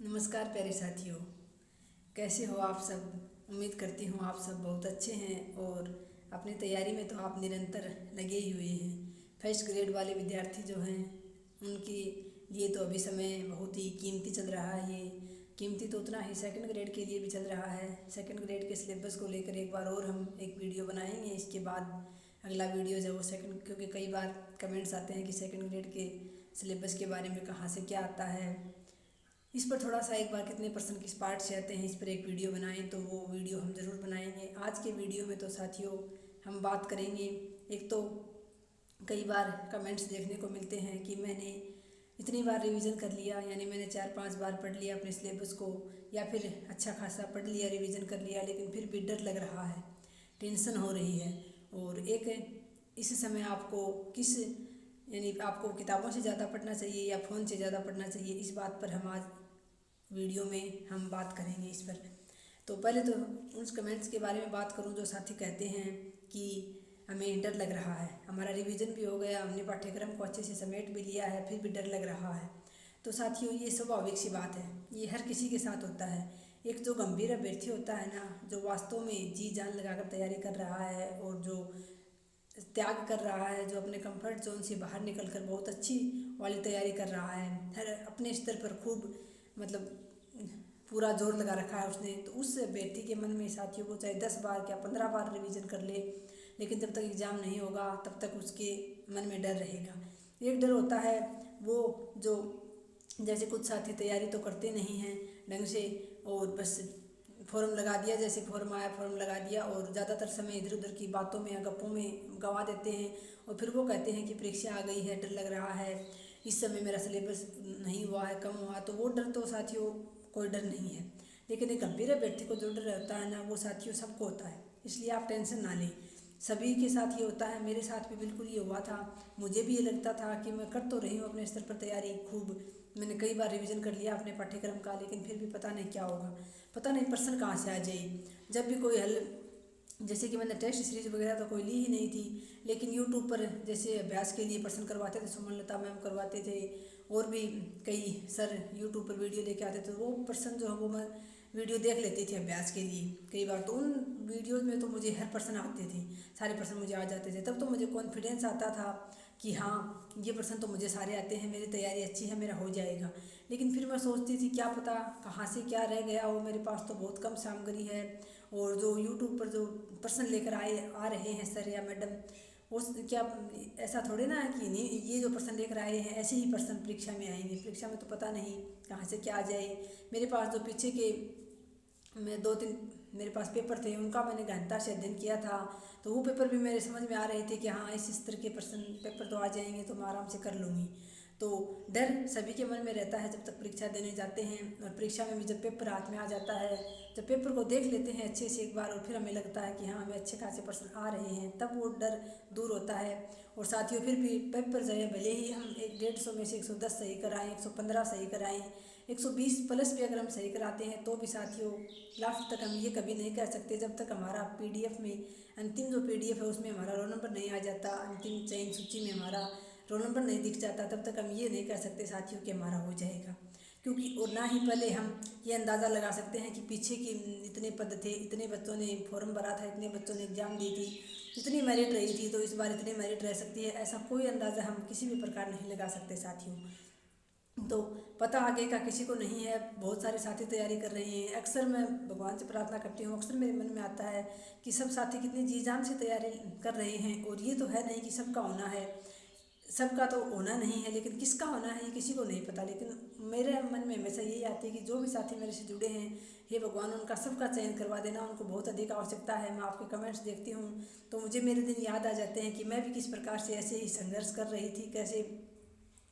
नमस्कार प्यारे साथियों, कैसे हो आप सब। उम्मीद करती हूँ आप सब बहुत अच्छे हैं और अपनी तैयारी में तो आप निरंतर लगे ही हुए हैं। फर्स्ट ग्रेड वाले विद्यार्थी जो हैं उनके लिए तो अभी समय बहुत ही कीमती चल रहा है। ये कीमती तो उतना ही सेकंड ग्रेड के लिए भी चल रहा है। सेकंड ग्रेड के सिलेबस को लेकर एक बार और हम एक वीडियो बनाएंगे। इसके बाद अगला वीडियो जो वो सेकंड, क्योंकि कई बार कमेंट्स आते हैं कि सेकंड ग्रेड के सिलेबस के बारे में कहाँ से क्या आता है, इस पर थोड़ा सा एक बार कितने परसेंट किस पार्ट से आते हैं इस पर एक वीडियो बनाएं। तो वो वीडियो हम ज़रूर बनाएंगे। आज के वीडियो में तो साथियों हम बात करेंगे, एक तो कई बार कमेंट्स देखने को मिलते हैं कि मैंने इतनी बार रिवीजन कर लिया, यानी मैंने 4-5 बार पढ़ लिया अपने सिलेबस को, या फिर अच्छा खासा पढ़ लिया, रिवीजन कर लिया, लेकिन फिर भी डर लग रहा है, टेंशन हो रही है। और एक इस समय आपको किस, यानी आपको किताबों से ज़्यादा पढ़ना चाहिए या फ़ोन से ज़्यादा पढ़ना चाहिए, इस बात पर हम आज वीडियो में हम बात करेंगे इस पर। तो पहले तो उन कमेंट्स के बारे में बात करूं जो साथी कहते हैं कि हमें डर लग रहा है, हमारा रिवीजन भी हो गया, हमने पाठ्यक्रम को अच्छे से समेट भी लिया है, फिर भी डर लग रहा है। तो साथियों ये स्वाभाविक सी बात है, ये हर किसी के साथ होता है। एक जो गंभीर अभ्यर्थी होता है ना, जो वास्तव में जी जान लगाकर तैयारी कर रहा है और जो त्याग कर रहा है, जो अपने कंफर्ट जोन से बाहर निकलकर बहुत अच्छी वाली तैयारी कर रहा है, हर अपने स्तर पर खूब मतलब पूरा जोर लगा रखा है उसने, तो उस व्यक्ति के मन में साथियों को चाहे 10 बार क्या 15 बार रिवीजन कर ले, लेकिन जब तक एग्ज़ाम नहीं होगा तब तक उसके मन में डर रहेगा। एक डर होता है वो जो, जैसे कुछ साथी तैयारी तो करते नहीं हैं ढंग से और बस फॉर्म लगा दिया, जैसे फॉर्म आया फॉर्म लगा दिया और ज़्यादातर समय इधर उधर की बातों में या गप्पों में गंवा देते हैं। और फिर वो कहते हैं कि परीक्षा आ गई है, डर लग रहा है, इस समय मेरा सिलेबस नहीं हुआ है, कम हुआ। तो वो डर तो साथियों कोई डर नहीं है, लेकिन एक गंभीर व्यक्ति को जो डर रहता है ना, वो साथियों सबको होता है। इसलिए आप टेंशन ना लें, सभी के साथ ये होता है, मेरे साथ भी बिल्कुल ये हुआ था। मुझे भी ये लगता था कि मैं कर तो रही हूँ अपने स्तर पर तैयारी खूब, मैंने कई बार रिवीजन कर लिया अपने पाठ्यक्रम का, लेकिन फिर भी पता नहीं क्या होगा, पता नहीं प्रश्न कहाँ से आ जाए। जब भी कोई हल, जैसे कि मैंने टेस्ट सीरीज वगैरह तो कोई ली ही नहीं थी, लेकिन यूट्यूब पर जैसे अभ्यास के लिए प्रश्न करवाते थे, सुमन लता मैम करवाते थे, और भी कई सर यूट्यूब पर वीडियो लेके आते थे, वो प्रश्न जो है वो मैं वीडियो देख लेती थी अभ्यास के लिए कई बार। तो उन वीडियोज़ में तो मुझे हर प्रश्न आते थे, सारे प्रश्न मुझे आ जाते थे। तब तो मुझे कॉन्फिडेंस आता था कि हाँ ये प्रश्न तो मुझे सारे आते हैं, मेरी तैयारी अच्छी है, मेरा हो जाएगा। लेकिन फिर मैं सोचती थी क्या पता कहाँ से क्या रह गया हो, मेरे पास तो बहुत कम सामग्री है, और जो यूट्यूब पर जो प्रश्न लेकर आ रहे हैं सर या मैडम, उस क्या ऐसा थोड़े ना है कि नहीं ये जो प्रश्न लेकर आए हैं ऐसे ही प्रश्न परीक्षा में आएंगे। परीक्षा में तो पता नहीं कहाँ से क्या आ जाए। मेरे पास जो पीछे के मैं 2-3 मेरे पास पेपर थे, उनका मैंने गहनता से अध्ययन किया था, तो वो पेपर भी मेरे समझ में आ रहे थे कि हाँ इस स्तर के प्रश्न पेपर तो आ जाएंगे, तो मैं आराम से कर लूँगी। तो डर सभी के मन में रहता है जब तक परीक्षा देने जाते हैं, और परीक्षा में भी जब पेपर हाथ में आ जाता है, जब पेपर को देख लेते हैं अच्छे से एक बार और फिर हमें लगता है कि हाँ हमें अच्छे खासे प्रश्न आ रहे हैं, तब वो डर दूर होता है। और साथियों फिर भी पेपर जो है भले ही हम 150 में से 110 सही कराएँ, 115 सही कराएँ, 120 प्लस भी अगर हम सही कराते हैं, तो भी साथियों लास्ट तक हम ये कभी नहीं कह सकते जब तक हमारा पीडीएफ में अंतिम जो पीडीएफ है उसमें हमारा रोल नंबर नहीं आ जाता, अंतिम चयन सूची में हमारा रोल नंबर नहीं दिख जाता, तब तक हम ये नहीं कह सकते साथियों कि हमारा हो जाएगा। क्योंकि और ना ही पहले हम ये अंदाज़ा लगा सकते हैं कि पीछे की इतने पद थे, इतने बच्चों ने फॉर्म भरा था, इतने बच्चों ने एग्ज़ाम दी थी, इतनी मेरिट रही थी, तो इस बार इतनी मेरिट रह सकती है, ऐसा कोई अंदाज़ा हम किसी भी प्रकार नहीं लगा सकते साथियों। तो पता आगे का किसी को नहीं है, बहुत सारे साथी तैयारी कर रहे हैं। अक्सर मैं भगवान से प्रार्थना करती हूँ, अक्सर मेरे मन में आता है कि सब साथी कितनी जी जान से तैयारी कर रहे हैं, और ये तो है नहीं कि सबका होना है, सबका तो होना नहीं है, लेकिन किसका होना है ये किसी को नहीं पता। लेकिन मेरे मन में हमेशा यही आती है कि जो भी साथी मेरे से जुड़े हैं, हे भगवान उनका सबका चयन करवा देना, उनको बहुत अधिक आवश्यकता है। मैं आपके कमेंट्स देखती हूँ तो मुझे मेरे दिन याद आ जाते हैं कि मैं भी किस प्रकार से ऐसे ही संघर्ष कर रही थी, कैसे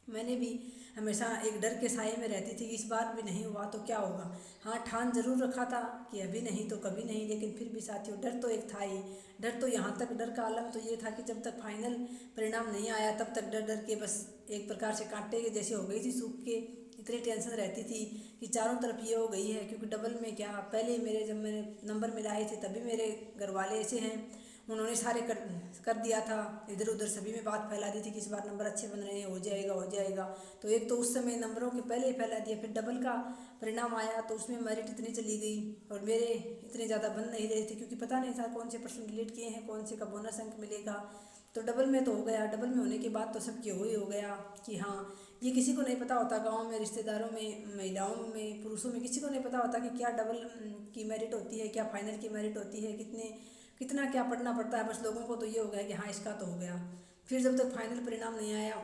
मैंने भी हमेशा एक डर के साए में रहती थी कि इस बार भी नहीं हुआ तो क्या होगा। हाँ ठान जरूर रखा था कि अभी नहीं तो कभी नहीं, लेकिन फिर भी साथियों डर तो एक था ही। डर तो यहाँ तक, डर का आलम तो ये था कि जब तक फाइनल परिणाम नहीं आया तब तक डर डर के बस एक प्रकार से कांटे के जैसे हो गई थी सूख के, इतनी टेंशन रहती थी कि चारों तरफ ये हो गई है। क्योंकि डबल में क्या, पहले मेरे जब मेरे नंबर मिलाए थे तभी मेरे घर वाले ऐसे हैं, उन्होंने सारे कर दिया था, इधर उधर सभी में बात फैला दी थी कि इस बार नंबर अच्छे बन रहे हैं, हो जाएगा हो जाएगा। तो एक तो उस समय नंबरों के पहले ही फैला दिया, फिर डबल का परिणाम आया तो उसमें मेरिट इतनी चली गई और मेरे इतने ज़्यादा बन नहीं रहे थे, क्योंकि पता नहीं था कौन से पर्सन डिलीट किए हैं, कौन से का बोनस अंक मिलेगा। तो डबल में तो हो गया, डबल में होने के बाद तो सबके हो गया कि हाँ, ये किसी को नहीं पता होता, गाँव में, रिश्तेदारों में, महिलाओं में, पुरुषों में किसी को नहीं पता होता कि क्या डबल की मेरिट होती है, क्या फाइनल की मेरिट होती है, कितना क्या पढ़ना पड़ता है। बस लोगों को तो ये हो गया कि हाँ इसका तो हो गया। फिर जब तक फाइनल परिणाम नहीं आया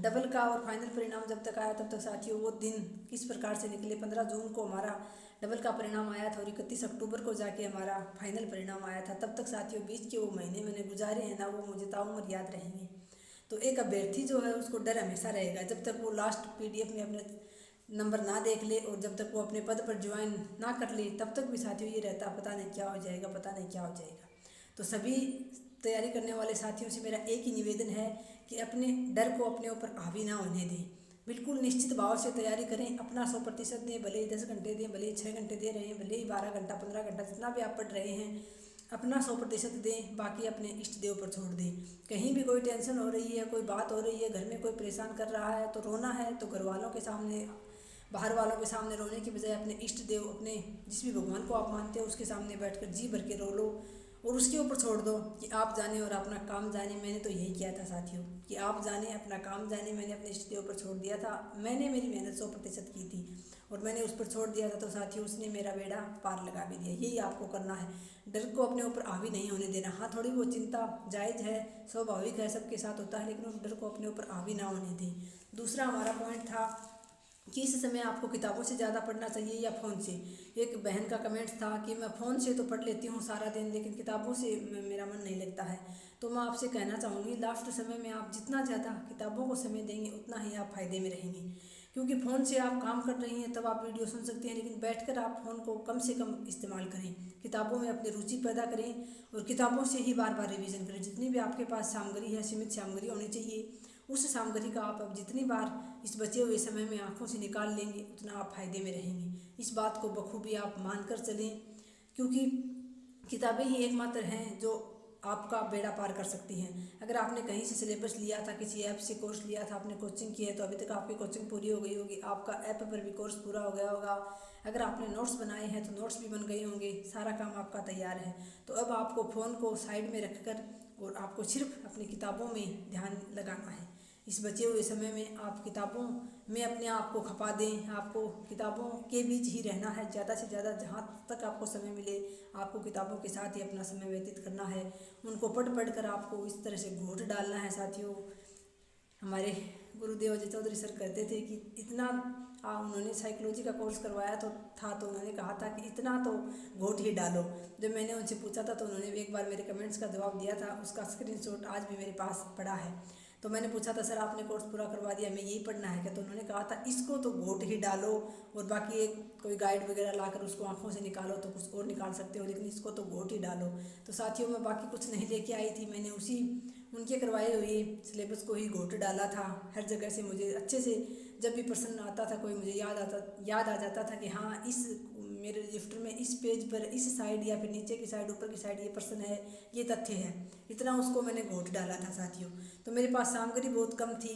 डबल का, और फाइनल परिणाम जब तक आया तब तक साथियों वो दिन किस प्रकार से निकले। 15 जून को हमारा डबल का परिणाम आया था और 31 अक्टूबर को जाके हमारा फाइनल परिणाम आया था। तब तक साथियों बीच के वो महीने मैंने गुजारे हैं ना, वो मुझे ताउम्र याद रहेंगे। तो एक अभ्यर्थी जो है उसको डर हमेशा रहेगा, जब तक वो लास्ट PDF में अपने नंबर ना देख ले और जब तक वो अपने पद पर ज्वाइन ना कर ले, तब तक भी साथियों ये रहता पता नहीं क्या हो जाएगा, पता नहीं क्या हो जाएगा। तो सभी तैयारी करने वाले साथियों से मेरा एक ही निवेदन है कि अपने डर को अपने ऊपर हावी ना होने दें। बिल्कुल निश्चित भाव से तैयारी करें, अपना 100% दें, भले ही 10 घंटे दें, भले ही 6 घंटे दे रहे हैं, भले ही 12 घंटा 15 घंटा जितना भी आप पढ़ रहे हैं, अपना 100% दें, बाकी अपने इष्ट देव पर छोड़ दें। कहीं भी कोई टेंशन हो रही है, कोई बात हो रही है, घर में कोई परेशान कर रहा है तो रोना है तो घर वालों के सामने, बाहर वालों के सामने रोने की बजाय अपने इष्ट देव, अपने जिस भी भगवान को आप मानते हो उसके सामने बैठकर जी भर के रो लो और उसके ऊपर छोड़ दो कि आप जाने और अपना काम जाने। मैंने तो यही किया था साथियों कि आप जाने अपना काम जाने, मैंने अपने इष्ट देव पर छोड़ दिया था। मैंने मेरी मेहनत 100% की थी और मैंने उस पर छोड़ दिया था, तो साथियों उसने मेरा बेड़ा पार लगा भी दिया। यही आपको करना है, डर को अपने ऊपर हावी नहीं होने देना। हाँ, थोड़ी बहुत चिंता जायज़ है, स्वाभाविक है, सबके साथ होता है, लेकिन उस डर को अपने ऊपर हावी ना होने दें। दूसरा हमारा पॉइंट था कि इस समय आपको किताबों से ज़्यादा पढ़ना चाहिए या फ़ोन से। एक बहन का कमेंट था कि मैं फ़ोन से तो पढ़ लेती हूँ सारा दिन, लेकिन किताबों से मेरा मन नहीं लगता है। तो मैं आपसे कहना चाहूँगी लास्ट समय में आप जितना ज़्यादा किताबों को समय देंगे उतना ही आप फ़ायदे में रहेंगे, क्योंकि फ़ोन से आप काम कर रही हैं तब आप वीडियो सुन सकते हैं, लेकिन बैठकर आप फ़ोन को कम से कम इस्तेमाल करें, किताबों में अपनी रुचि पैदा करें और किताबों से ही बार बार रिवीजन करें। जितनी भी आपके पास सामग्री है, सीमित सामग्री होनी चाहिए, उस सामग्री का आप अब जितनी बार इस बचे हुए समय में आँखों से निकाल लेंगे उतना आप फायदे में रहेंगे। इस बात को बखूबी आप मानकर चलें, क्योंकि किताबें ही एकमात्र हैं जो आपका बेड़ा पार कर सकती हैं। अगर आपने कहीं से सिलेबस लिया था, किसी ऐप से कोर्स लिया था, आपने कोचिंग की है, तो अभी तक आपकी कोचिंग पूरी हो गई होगी, आपका ऐप पर भी कोर्स पूरा हो गया होगा। अगर आपने नोट्स बनाए हैं तो नोट्स भी बन गए होंगे, सारा काम आपका तैयार है। तो अब आपको फ़ोन को साइड में रखकर और आपको सिर्फ अपनी किताबों में ध्यान लगाना है। इस बचे हुए समय में आप किताबों में अपने आप को खपा दें, आपको किताबों के बीच ही रहना है। ज़्यादा से ज़्यादा जहाँ तक आपको समय मिले आपको किताबों के साथ ही अपना समय व्यतीत करना है। उनको पढ़ कर आपको इस तरह से घोट डालना है। साथियों, हमारे गुरुदेव अजय चौधरी सर कहते थे कि इतना उन्होंने साइकोलॉजी का कोर्स करवाया तो उन्होंने कहा था कि इतना तो घोट ही डालो। जब मैंने उनसे पूछा था तो उन्होंने एक बार मेरे कमेंट्स का जवाब दिया था, उसका स्क्रीनशॉट आज भी मेरे पास पड़ा है। तो मैंने पूछा था सर आपने कोर्स पूरा करवा दिया, हमें यही पढ़ना है क्या? तो उन्होंने कहा था इसको तो घोट ही डालो और बाकी एक कोई गाइड वगैरह लाकर उसको आंखों से निकालो तो कुछ और निकाल सकते हो, लेकिन इसको तो घोट ही डालो। तो साथियों, मैं बाकी कुछ नहीं लेके आई थी, मैंने उसी उनके करवाए हुए सिलेबस को ही घोट डाला था। हर जगह से मुझे अच्छे से जब भी प्रश्न आता था कोई, मुझे याद आ जाता था कि हाँ इस मेरे रजिस्टर में इस पेज पर इस साइड या फिर नीचे की साइड ऊपर की साइड ये प्रश्न है, ये तथ्य है, इतना उसको मैंने घोट डाला था साथियों। तो मेरे पास सामग्री बहुत कम थी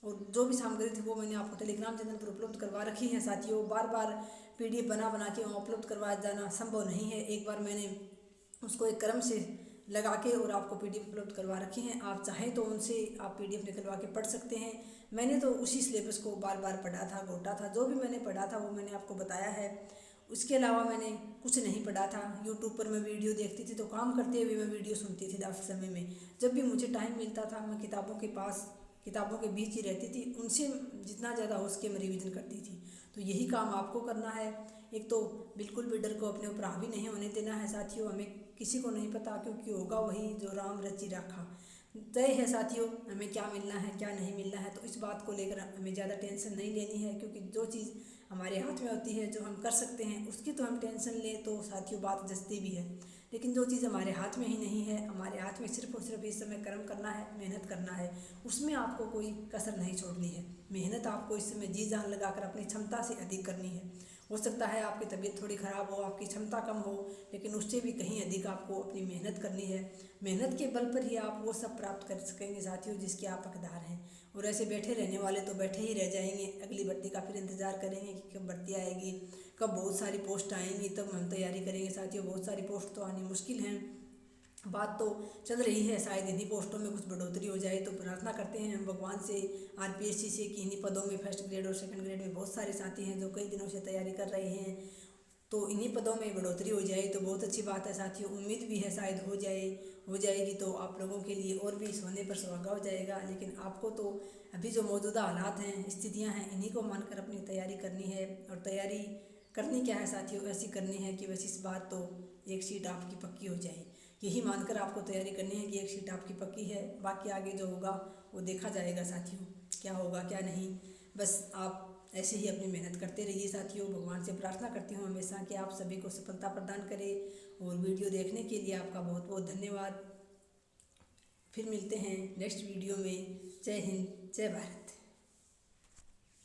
और जो भी सामग्री थी वो मैंने आपको टेलीग्राम चैनल पर उपलब्ध करवा रखी है साथियों। बार बार PDF बना के वहाँ उपलब्ध करवा जाना संभव नहीं है। एक बार मैंने उसको एक क्रम से लगा के और आपको PDF उपलब्ध करवा रखी हैं। आप चाहें तो उनसे आप PDF निकलवा के पढ़ सकते हैं। मैंने तो उसी सिलेबस को बार बार पढ़ा था, घोटा था। जो भी मैंने पढ़ा था वो मैंने आपको बताया है। उसके अलावा मैंने कुछ नहीं पढ़ा था। यूट्यूब पर मैं वीडियो देखती थी तो काम करते हुए मैं वीडियो सुनती थी लास्ट समय में। जब भी मुझे टाइम मिलता था मैं किताबों के बीच ही रहती थी, उनसे जितना ज़्यादा हो सके मैं रिवीजन करती थी। तो यही काम आपको करना है। एक तो बिल्कुल भी डर को अपने ऊपर हावी नहीं होने देना है साथियों। हमें किसी को नहीं पता, क्योंकि होगा वही जो राम रचि राखा। तय है साथियों हमें क्या मिलना है क्या नहीं मिलना है, तो इस बात को लेकर हमें ज़्यादा टेंशन नहीं लेनी है, क्योंकि जो चीज़ हमारे हाथ में होती है, जो हम कर सकते हैं, उसकी तो हम टेंशन लें तो साथियों बात जचती भी है। लेकिन जो चीज़ हमारे हाथ में ही नहीं है, हमारे हाथ में सिर्फ और सिर्फ इस समय कर्म करना है, मेहनत करना है, उसमें आपको कोई कसर नहीं छोड़नी है। मेहनत आपको इस समय जी जान लगाकर अपनी क्षमता से अधिक करनी है हो सकता है आपकी तबीयत थोड़ी ख़राब हो, आपकी क्षमता कम हो, लेकिन उससे भी कहीं अधिक आपको अपनी मेहनत करनी है। मेहनत के बल पर ही आप वो सब प्राप्त कर सकेंगे साथियों जिसके आप हकदार हैं। और ऐसे बैठे रहने वाले तो बैठे ही रह जाएंगे, अगली भर्ती का फिर इंतज़ार करेंगे कि कब भर्ती आएगी, कब बहुत सारी पोस्ट आएंगी, तब हम तैयारी करेंगे साथियों। बहुत सारी पोस्ट तो आनी मुश्किल हैं, बात तो चल रही है, शायद इन्हीं पोस्टों में कुछ बढ़ोतरी हो जाए। तो प्रार्थना करते हैं हम भगवान से, आरपीएससी से, कि इन्हीं पदों में फर्स्ट ग्रेड और सेकंड ग्रेड में बहुत सारे साथी हैं जो कई दिनों से तैयारी कर रहे हैं, तो इन्हीं पदों में बढ़ोतरी हो जाए तो बहुत अच्छी बात है साथियों। उम्मीद भी है शायद हो जाएगी तो आप लोगों के लिए और भी सोने पर सुहागा हो जाएगा। लेकिन आपको तो अभी जो मौजूदा हालात हैं, स्थितियाँ हैं, इन्हीं को मानकर अपनी तैयारी करनी है। और तैयारी करनी क्या है साथियों, ऐसी करनी है कि बस इस बार तो एक सीट आपकी पक्की हो जाए। यही मानकर आपको तैयारी करनी है कि एक सीट आपकी पक्की है, बाकी आगे जो होगा वो देखा जाएगा साथियों, क्या होगा क्या नहीं। बस आप ऐसे ही अपनी मेहनत करते रहिए साथियों। भगवान से प्रार्थना करती हूँ हमेशा कि आप सभी को सफलता प्रदान करे। और वीडियो देखने के लिए आपका बहुत बहुत धन्यवाद। फिर मिलते हैं नेक्स्ट वीडियो में। जय हिंद, जय भारत।